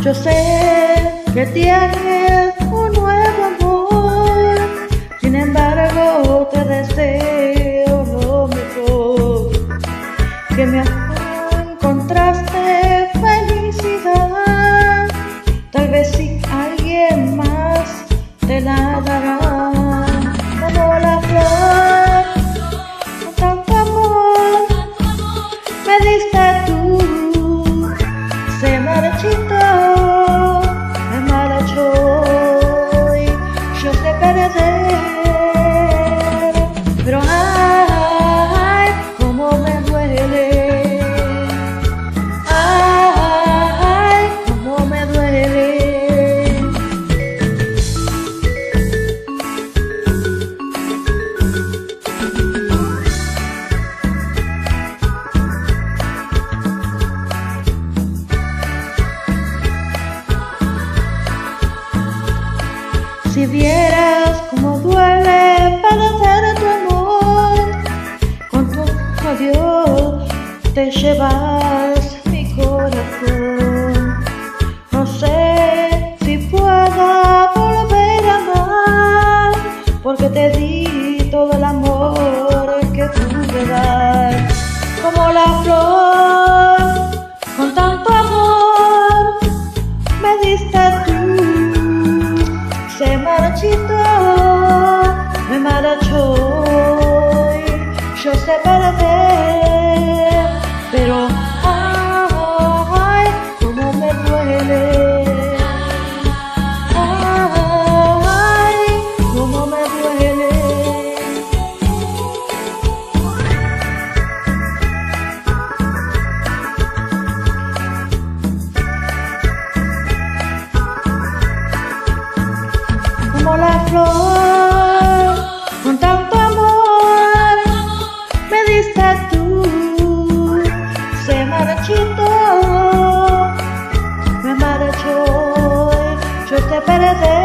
Yo sé que tienes un nuevo amor, sin embargo te deseo lo mejor, que me encontraste felicidad, tal vez si alguien más te la dará, como la flor, con tanto amor me diste tú, se marchitó. Yo sé perder, pero ay, cómo me duele, ay, cómo me duele. Si vieras cómo duele padecer tu amor, con tu odio te llevas mi corazón. No sé si pueda volver a amar, porque te di todo el amor que pude dar. Como la flor, con tanto amor me diste tú, se marchitó, me marchó. Yo sé perder, pero ay, cómo me duele, ay, cómo me duele. Como la flor, con tanto amor me diste tú, se marchitó, me marchó. Yo te perdí.